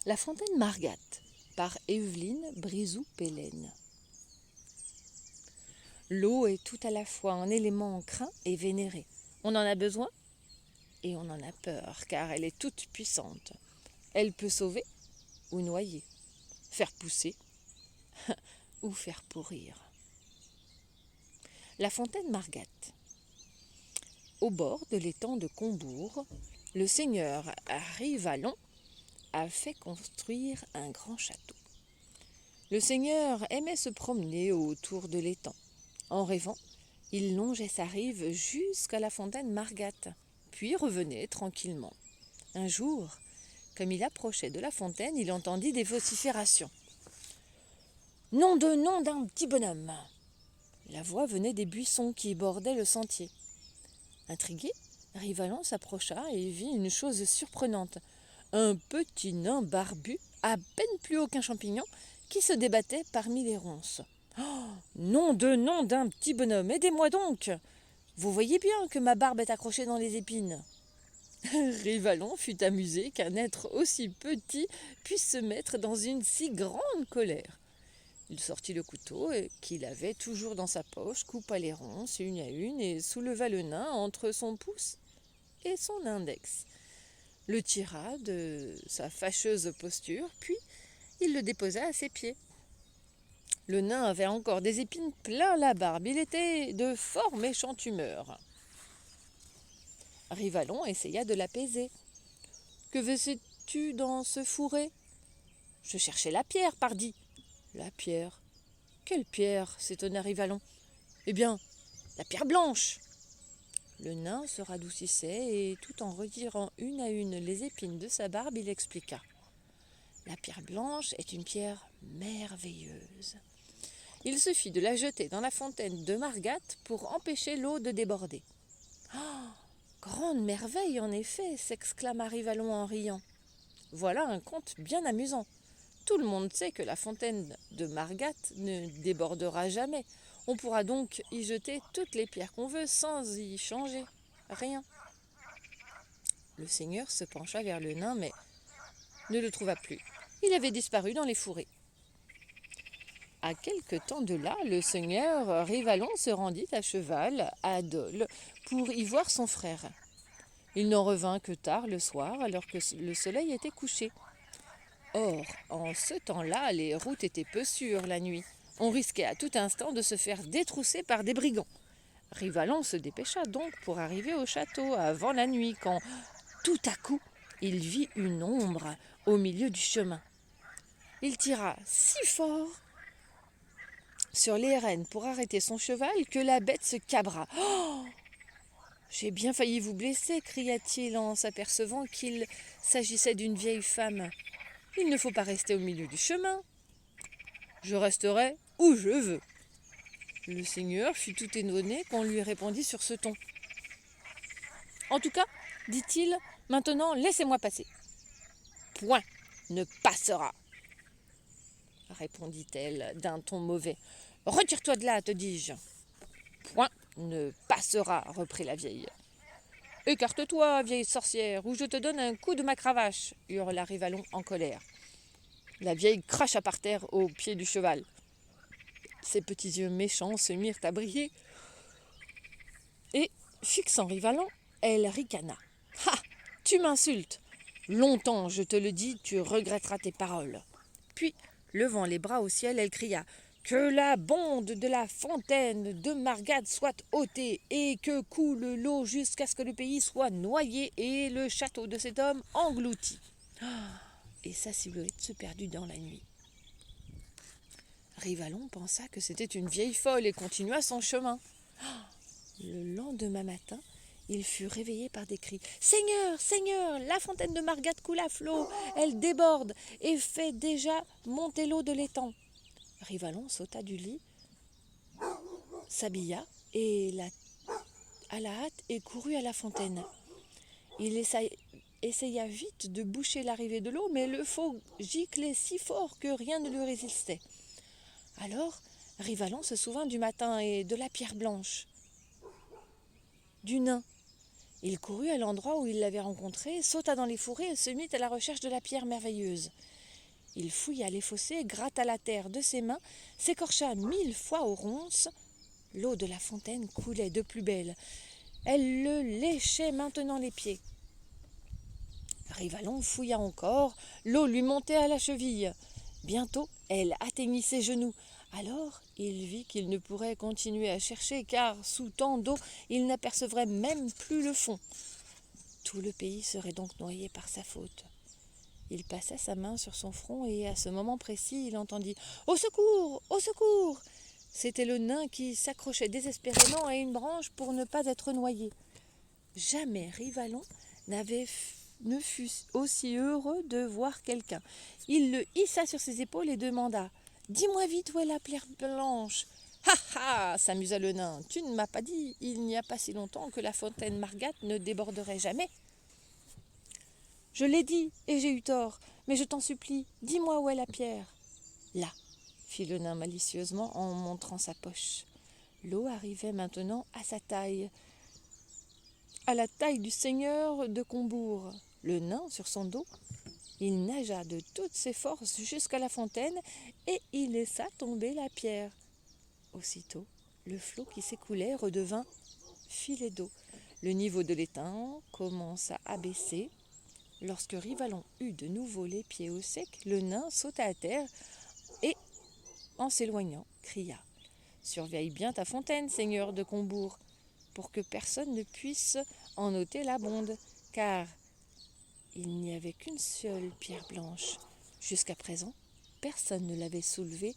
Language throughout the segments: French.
La fontaine Margat par Evelyne Brizou-Pellène. L'eau est tout à la fois un élément craint et vénéré. On en a besoin et on en a peur, car elle est toute puissante. Elle peut sauver ou noyer, faire pousser ou faire pourrir. La fontaine Margat. Au bord de l'étang de Combourg, le seigneur Rivalon a fait construire un grand château. Le seigneur aimait se promener autour de l'étang. En rêvant, il longeait sa rive jusqu'à la fontaine Margat, puis revenait tranquillement. Un jour, comme il approchait de la fontaine, il entendit des vociférations. « Nom d'un petit bonhomme !» La voix venait des buissons qui bordaient le sentier. Intrigué, Rivalon s'approcha et vit une chose surprenante. Un petit nain barbu, à peine plus haut qu'un champignon, qui se débattait parmi les ronces. Oh, nom d'un petit bonhomme, aidez-moi donc! Vous voyez bien que ma barbe est accrochée dans les épines. Rivalon fut amusé qu'un être aussi petit puisse se mettre dans une si grande colère. Il sortit le couteau qu'il avait toujours dans sa poche, coupa les ronces une à une et souleva le nain entre son pouce et son index. Le tira de sa fâcheuse posture, puis il le déposa à ses pieds. Le nain avait encore des épines plein la barbe. Il était de fort méchante humeur. Rivalon essaya de l'apaiser. « Que faisais-tu dans ce fourré ?»« Je cherchais la pierre, pardi. »« La pierre ? Quelle pierre ?» s'étonna Rivalon. « Eh bien, la pierre blanche !» Le nain se radoucissait et, tout en retirant une à une les épines de sa barbe, il expliqua. « La pierre blanche est une pierre merveilleuse. Il suffit de la jeter dans la fontaine de Margat pour empêcher l'eau de déborder. »« Oh, grande merveille, en effet !» s'exclama Rivalon en riant. « Voilà un conte bien amusant. Tout le monde sait que la fontaine de Margat ne débordera jamais. On pourra donc y jeter toutes les pierres qu'on veut sans y changer rien. » Le seigneur se pencha vers le nain, mais ne le trouva plus. Il avait disparu dans les fourrés. À quelque temps de là, le seigneur Rivalon se rendit à cheval à Dole pour y voir son frère. Il n'en revint que tard le soir, alors que le soleil était couché. Or, en ce temps-là, les routes étaient peu sûres la nuit. On risquait à tout instant de se faire détrousser par des brigands. Rivalon se dépêcha donc pour arriver au château avant la nuit, quand, tout à coup, il vit une ombre au milieu du chemin. Il tira si fort sur les rênes pour arrêter son cheval que la bête se cabra. « Oh ! J'ai bien failli vous blesser !» cria-t-il en s'apercevant qu'il s'agissait d'une vieille femme. « Il ne faut pas rester au milieu du chemin. Je resterai où je veux. » Le seigneur fut tout étonné qu'on lui répondit sur ce ton. « En tout cas, dit-il, maintenant laissez-moi passer. »« Point ne passera, répondit-elle d'un ton mauvais. « Retire-toi de là, te dis-je. »« Point ne passera, reprit la vieille. »« Écarte-toi, vieille sorcière, ou je te donne un coup de ma cravache, hurla Rivalon en colère. La vieille cracha par terre au pied du cheval. Ses petits yeux méchants se mirent à briller, et, fixant Rivalon, elle ricana. « Ah, tu m'insultes. Longtemps, je te le dis, tu regretteras tes paroles. » Puis, levant les bras au ciel, elle cria « Que la bonde de la fontaine de Margat soit ôtée et que coule l'eau jusqu'à ce que le pays soit noyé et le château de cet homme englouti. » Et sa silhouette se perdut dans la nuit. Rivalon pensa que c'était une vieille folle et continua son chemin. Le lendemain matin, il fut réveillé par des cris. « Seigneur, Seigneur, la fontaine de Margat coule à flot, elle déborde et fait déjà monter l'eau de l'étang. » Rivalon sauta du lit, s'habilla à la hâte et courut à la fontaine. Il essaya vite de boucher l'arrivée de l'eau, mais le flot giclait si fort que rien ne lui résistait. Alors, Rivalon se souvint du matin et de la pierre blanche, du nain Il courut à l'endroit où il l'avait rencontrée, sauta dans les fourrés et se mit à la recherche de la pierre merveilleuse. Il fouilla les fossés, gratta la terre de ses mains, s'écorcha 1000 fois aux ronces. L'eau de la fontaine coulait de plus belle. Elle le léchait maintenant les pieds. Rivalon fouilla encore, l'eau lui montait à la cheville. Bientôt, elle atteignit ses genoux. Alors, il vit qu'il ne pourrait continuer à chercher, car sous tant d'eau, il n'apercevrait même plus le fond. Tout le pays serait donc noyé par sa faute. Il passa sa main sur son front et à ce moment précis, il entendit « Au secours! Au secours !» C'était le nain qui s'accrochait désespérément à une branche pour ne pas être noyé. Jamais Rivalon ne fut aussi heureux de voir quelqu'un. Il le hissa sur ses épaules et demanda « Dis-moi vite où est la pierre blanche ?»« Ha ha !» s'amusa le nain. « Tu ne m'as pas dit, il n'y a pas si longtemps, que la fontaine Margate ne déborderait jamais. » « Je l'ai dit, et j'ai eu tort, mais je t'en supplie, dis-moi où est la pierre. »« Là !» fit le nain malicieusement en montrant sa poche. L'eau arrivait maintenant à sa taille, à la taille du seigneur de Combourg. Le nain, sur son dos, il nagea de toutes ses forces jusqu'à la fontaine et il laissa tomber la pierre. Aussitôt, le flot qui s'écoulait redevint filet d'eau. Le niveau de l'étang commença à baisser. Lorsque Rivalon eut de nouveau les pieds au sec, le nain sauta à terre et, en s'éloignant, cria « Surveille bien ta fontaine, seigneur de Combourg, pour que personne ne puisse en ôter la bonde, car il n'y avait qu'une seule pierre blanche. Jusqu'à présent, personne ne l'avait soulevée.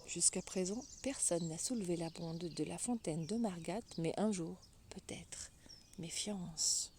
Jusqu'à présent, personne n'a soulevé la bonde de la fontaine de Margate, mais un jour, peut-être, méfiance.